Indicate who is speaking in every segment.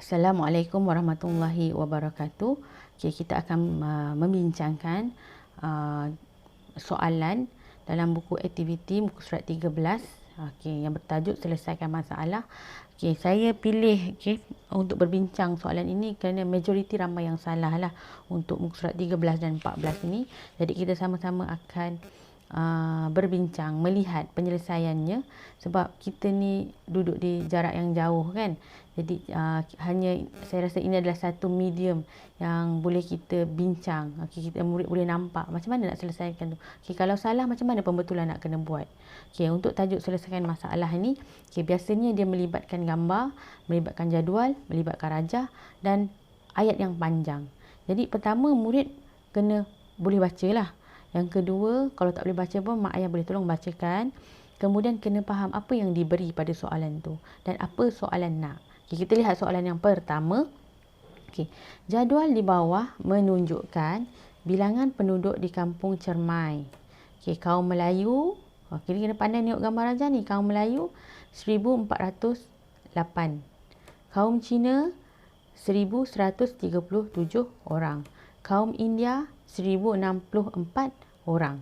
Speaker 1: Assalamualaikum warahmatullahi wabarakatuh. Okay, kita akan membincangkan soalan dalam buku aktiviti muka surat 13 yang bertajuk selesaikan masalah. Saya pilih untuk berbincang soalan ini kerana majoriti ramai yang salah lah untuk muka surat 13 dan 14 ini. Jadi kita sama-sama akan berbincang, melihat penyelesaiannya, sebab kita ni duduk di jarak yang jauh kan. Jadi hanya saya rasa ini adalah satu medium yang boleh kita bincang. Kita murid boleh nampak macam mana nak selesaikan tu. Kalau salah macam mana pembetulan nak kena buat. Untuk tajuk selesaikan masalah ni, biasanya dia melibatkan gambar, melibatkan jadual, melibatkan rajah dan ayat yang panjang. Jadi pertama murid kena boleh baca lah. Yang kedua, kalau tak boleh baca pun mak ayah boleh tolong bacakan. Kemudian kena faham apa yang diberi pada soalan tu dan apa soalan nak. Kita lihat soalan yang pertama. Jadual di bawah menunjukkan bilangan penduduk di kampung Cermai. Kaum Melayu, kita kena pandai tengok gambar rajah ni. Kaum Melayu 1408. Kaum Cina 1137 orang. Kaum India 1064 orang.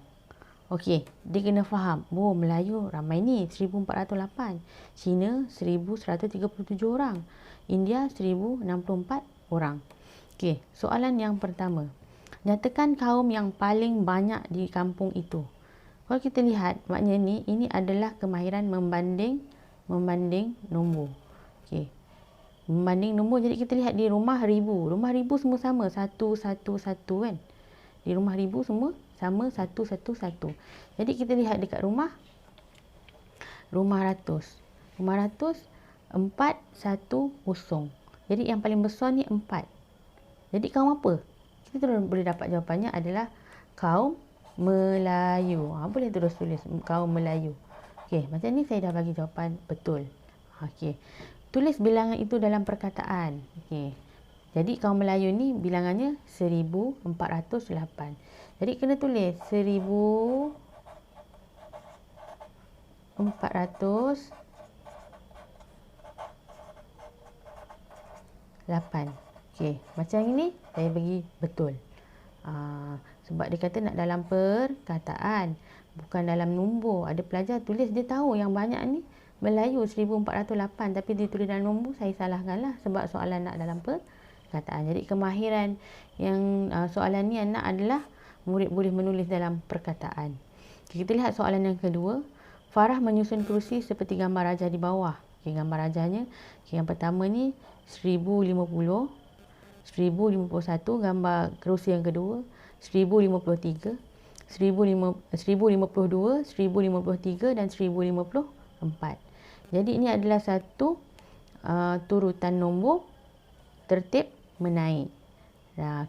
Speaker 1: Dia kena faham. Melayu ramai ni 1408. Cina 1137 orang. India 1064 orang. Soalan yang pertama. Nyatakan kaum yang paling banyak di kampung itu. Kalau kita lihat, maknanya ini adalah kemahiran membanding nombor. Membanding nombor, jadi kita lihat di rumah ribu. Rumah ribu semua sama, 111 kan. Di rumah ribu semua sama 111. Jadi kita lihat dekat rumah ratus. Rumah ratus 410. Jadi yang paling besar ni 4. Jadi kaum apa? Kita terus boleh dapat jawapannya adalah kaum Melayu. Boleh terus tulis kaum Melayu. Macam ni saya dah bagi jawapan betul. Tulis bilangan itu dalam perkataan. Jadi kaum Melayu ni bilangannya 1408. Jadi kena tulis 1408. Macam ini saya bagi betul. Sebab dia kata nak dalam perkataan, bukan dalam nombor. Ada pelajar tulis, dia tahu yang banyak ni Melayu 1408, tapi dia tulis dalam nombor, saya salahkan lah sebab soalan nak dalam perkataan. Jadi kemahiran yang soalan ni nak adalah murid boleh menulis dalam perkataan. Kita lihat soalan yang kedua. Farah menyusun kerusi seperti gambar rajah di bawah. Gambar rajahnya, yang pertama ni 1050, 1051. Gambar kerusi yang kedua 1053, 1052, 1053 dan 1054. Jadi ini adalah satu turutan nombor tertib menaik.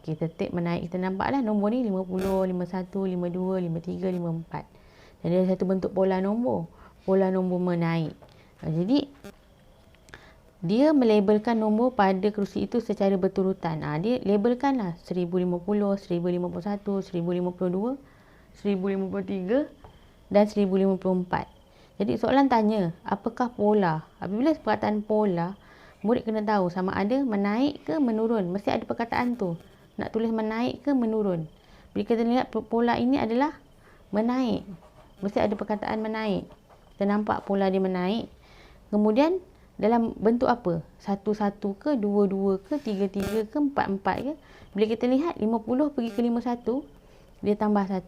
Speaker 1: Tertib menaik, kita nampaklah nombor ni 50, 51, 52, 53, 54. Jadi ada satu bentuk pola nombor menaik. Jadi dia melabelkan nombor pada kerusi itu secara berturutan. Dia labelkanlah 1050, 1051, 1052, 1053 dan 1054. Jadi soalan tanya, apakah pola? Apabila perkataan pola, murid kena tahu sama ada menaik ke menurun. Mesti ada perkataan tu. Nak tulis menaik ke menurun. Bila kita lihat pola ini adalah menaik. Mesti ada perkataan menaik. Kita nampak pola dia menaik. Kemudian dalam bentuk apa? 1-1 ke, 2-2 ke, 3-3 ke, 4-4 ke. Bila kita lihat 50 pergi ke 51, dia tambah 1.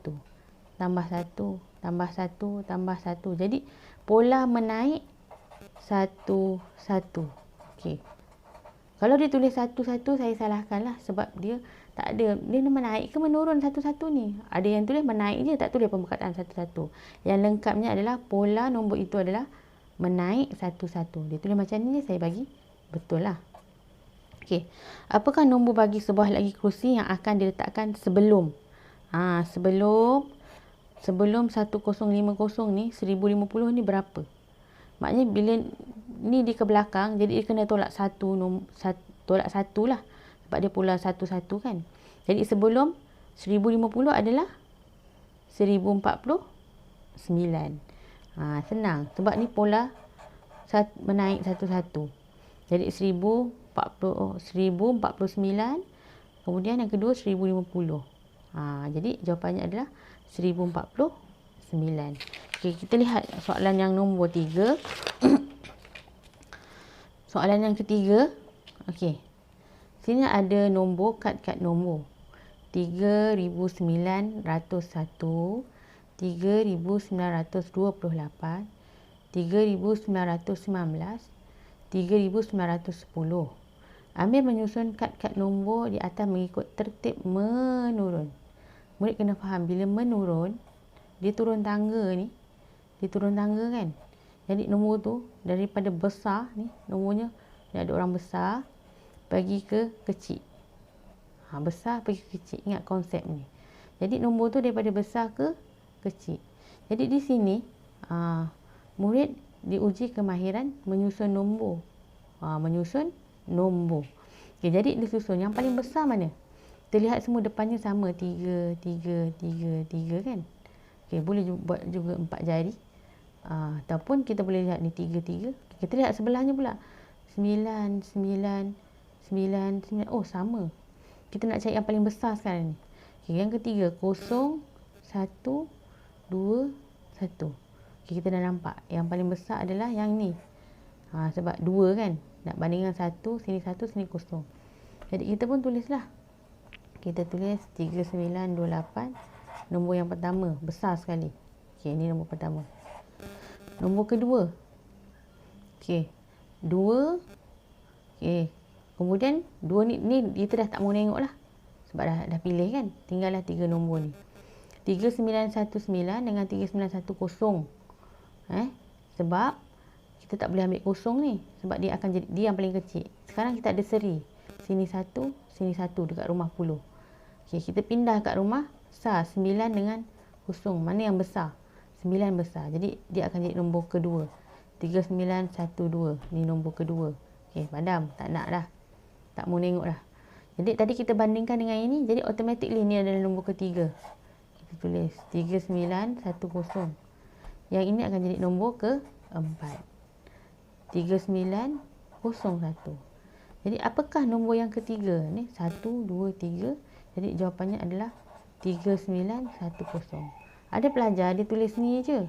Speaker 1: Tambah 1, tambah 1, tambah 1. Jadi pola menaik 1-1. Kalau dia tulis 1-1, saya salahkan lah sebab dia tak ada. Dia menaik ke menurun 1-1 ni. Ada yang tulis menaik je, tak tulis perkataan 1-1. Yang lengkapnya adalah pola nombor itu adalah menaik 1-1. Dia tulis macam ni, saya bagi betul lah. Apakah nombor bagi sebuah lagi kerusi yang akan diletakkan sebelum? Sebelum 1050 ni, 1050 ni berapa? Maknanya bila ni di ke belakang, jadi dia kena tolak tolak 1 lah. Sebab dia pola 1-1 kan. Jadi sebelum 1050 adalah 1049. Senang. Sebab ni pola menaik 1-1. Jadi 1049. 1049. Kemudian yang kedua 1050. Jadi jawapannya adalah 1049. Okey, kita lihat soalan yang nombor 3. Soalan yang ketiga. Okey. Sini ada nombor, kad nombor. 3901, 3928, 3919, 3910. Ambil menyusun kad nombor di atas mengikut tertib menurun. Murid kena faham, bila menurun, dia turun tangga ni. Dia turun tangga kan. Jadi nombor tu daripada besar ni, nombornya dia ada orang besar pergi ke kecil. Besar pergi ke kecil. Ingat konsep ni. Jadi nombor tu daripada besar ke kecil. Jadi di sini murid diuji kemahiran menyusun nombor. Menyusun nombor. Okay, jadi disusun yang paling besar mana? Terlihat semua depannya sama, 3 kan. Okay, boleh buat juga 4 jari. Ataupun kita boleh lihat ni 3. Kita lihat sebelahnya pula 9. Oh, sama. Kita nak cari yang paling besar sekarang ni. Okay, yang ketiga 0, 1, 2, 1. Okay, kita dah nampak yang paling besar adalah yang ni. Sebab 2 kan. Nak bandingkan 1, sini 1, sini 0. Jadi kita pun tulislah. Kita tulis 3928. Nombor yang pertama besar sekali. Okay, ini nombor pertama. Nombor kedua. Okey. 2. Okey. Kemudian 2 ni kita dah tak mau tengok lah. Sebab dah pilih kan. Tinggallah 3 nombor ni. 3919 dengan 3910. Sebab kita tak boleh ambil kosong ni. Sebab dia akan jadi dia yang paling kecil. Sekarang kita ada seri. Sini 1, sini 1 dekat rumah 10. Okey, kita pindah kat rumah besar 9 dengan 0. Mana yang besar? 9 besar. Jadi dia akan jadi nombor kedua. 3912. Ni nombor kedua. Okey, padam. Tak nak dah. Tak mau tengok dah. Jadi tadi kita bandingkan dengan ini. Jadi automatically ni adalah nombor ketiga. Kita tulis 3910. Yang ini akan jadi nombor keempat. 3901. Jadi apakah nombor yang ketiga? Ni 1, 2, 3. Jadi jawapannya adalah 3910. Ada pelajar dia tulis ni je.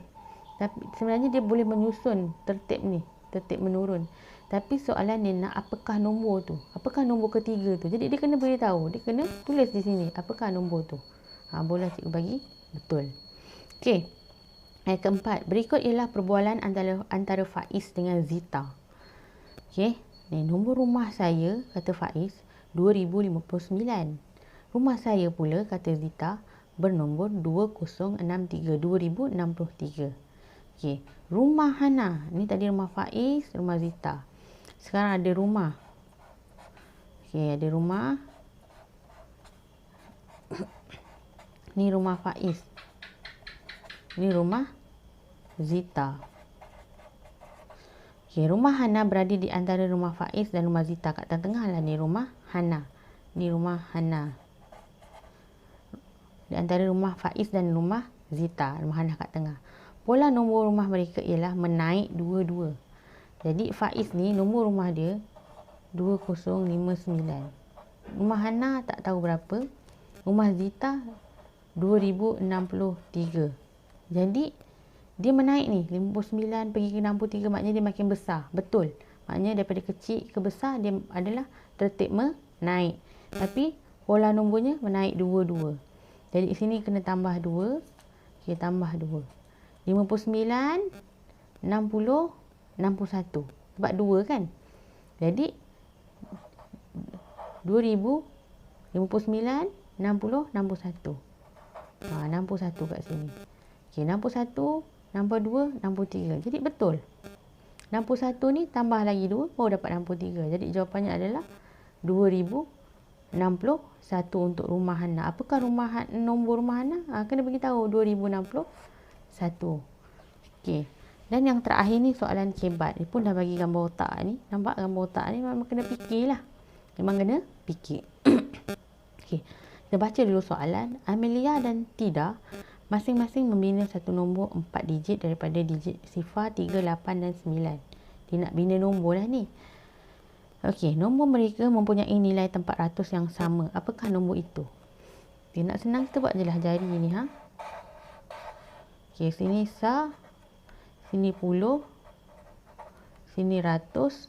Speaker 1: Tapi sebenarnya dia boleh menyusun tertib ni, tertib menurun. Tapi soalan ni nak apakah nombor tu? Apakah nombor ketiga tu? Jadi dia kena beritahu, dia kena tulis di sini apakah nombor tu. Boleh cikgu bagi betul. Okey. Yang keempat, berikut ialah perbualan antara Faiz dengan Zita. Okey, ni nombor rumah saya kata Faiz 2059. Rumah saya pula kata Zita bernombor 2063, 2063. Okey, rumah Hana. Ni tadi rumah Faiz, rumah Zita. Sekarang ada rumah. Okey, ada rumah. Ni rumah Faiz. Ni rumah Zita. Okey, rumah Hana berada di antara rumah Faiz dan rumah Zita. Kat tengah lah ni rumah Hana. Ni rumah Hana. Di antara rumah Faiz dan rumah Zita. Rumah Hana kat tengah. Pola nombor rumah mereka ialah menaik dua-dua. Jadi Faiz ni nombor rumah dia 2059. Rumah Hana tak tahu berapa. Rumah Zita 2063. Jadi dia menaik ni 59 pergi ke 63, maknanya dia makin besar. Betul. Maknanya daripada kecil ke besar dia adalah tertib menaik. Tapi pola nombornya menaik dua-dua. Jadi sini kena tambah 2. Okey, tambah 2. 59, 60, 61. Sebab 2 kan. Jadi 2000, 59, 60, 61. 61 kat sini. Okey, 61, 62, 63. Jadi betul. 61 ni tambah lagi 2 baru dapat 63. Jadi jawapannya adalah 2061 untuk rumah Hana. Apakah nombor rumah Hana? Kena bagi tahu 2061. Okey. Dan yang terakhir ni soalan kebat. Dia pun dah bagi gambar otak ni. Nampak gambar otak ni memang kena fikirlah. Memang kena fikir. Okey. Kita baca dulu soalan. Amelia dan Tida masing-masing membina satu nombor 4 digit daripada digit sifar 3, 8 dan 9. Dia nak bina nombor lah ni. Okey, nombor mereka mempunyai nilai tempat ratus yang sama. Apakah nombor itu? Okay, nak senang kita buat je lah jari ni. Okey, sini sah, sini puluh, sini ratus,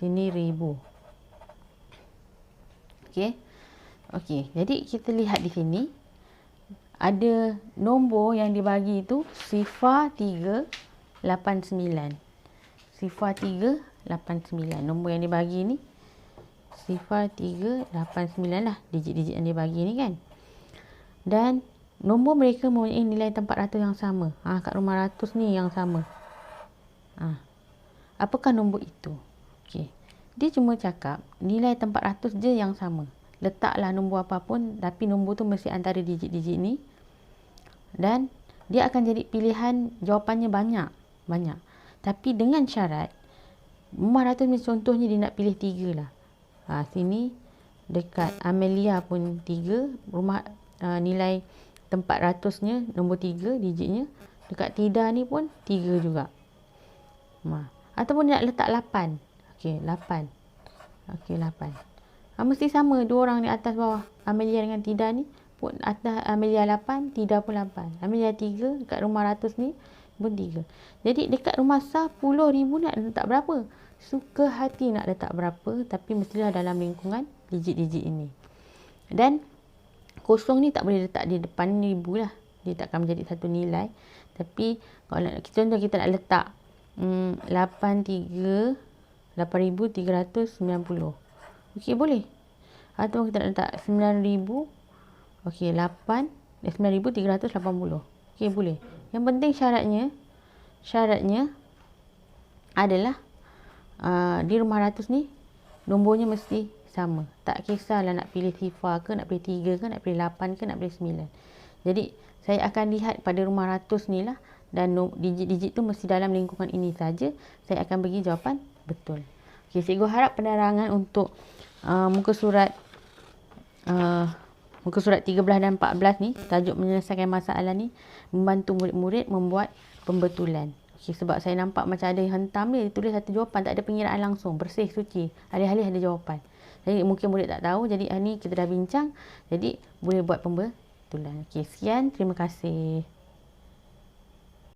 Speaker 1: sini ribu. Okey. Okey, jadi kita lihat di sini. Ada nombor yang dibagi itu 0389. 0389. Nombor yang dibagi ni 0389 lah. Digit-digit yang dibagi ni kan. Dan nombor mereka mempunyai nilai tempat ratus yang sama. Kat rumah ratus ni yang sama. Apakah nombor itu? Okey. Dia cuma cakap nilai tempat ratus je yang sama. Letaklah nombor apa pun, tapi nombor tu mesti antara digit-digit ni. Dan dia akan jadi pilihan jawapannya banyak. Tapi dengan syarat, rumah ratus ni contohnya dia nak pilih 3 lah. Sini dekat Amelia pun 3. Rumah nilai tempat ratusnya nombor 3 digitnya. Dekat Tida ni pun 3 juga. Ataupun dia nak letak 8. Okey, 8. Okey, 8. Mesti sama dua orang di atas bawah. Amelia dengan Tida ni pun atas Amelia 8, Tida pun 8. Amelia 3 dekat rumah ratus ni pun 3. Jadi dekat rumah sah 10,000 nak letak berapa? Suka hati nak letak berapa, tapi mestilah dalam lingkungan digit-digit ini. Dan kosong ni tak boleh letak di depan ribu lah. Dia takkan menjadi satu nilai. Tapi kalau contoh kita nak letak 8,390. Okey, boleh. Atau kita nak letak 9,000. Okey, 9,380. Okey, boleh. Yang penting syaratnya adalah di rumah ratus ni nombornya mesti sama. Tak kisahlah nak pilih sifar ke, nak pilih 3 ke, nak pilih 8 ke, nak pilih 9. Jadi saya akan lihat pada rumah ratus ni lah. Dan digit-digit tu mesti dalam lingkungan ini saja. Saya akan bagi jawapan betul. Okey, cikgu harap penerangan untuk muka surat 13 dan 14 ni, tajuk menyelesaikan masalah ni, membantu murid-murid membuat pembetulan. Okey, sebab saya nampak macam ada yang hentam dia tulis satu jawapan, tak ada pengiraan langsung, bersih, suci. Alih-alih ada jawapan. Jadi mungkin murid tak tahu. Jadi hari ni kita dah bincang. Jadi boleh buat pembetulan. Okey, sekian. Terima kasih.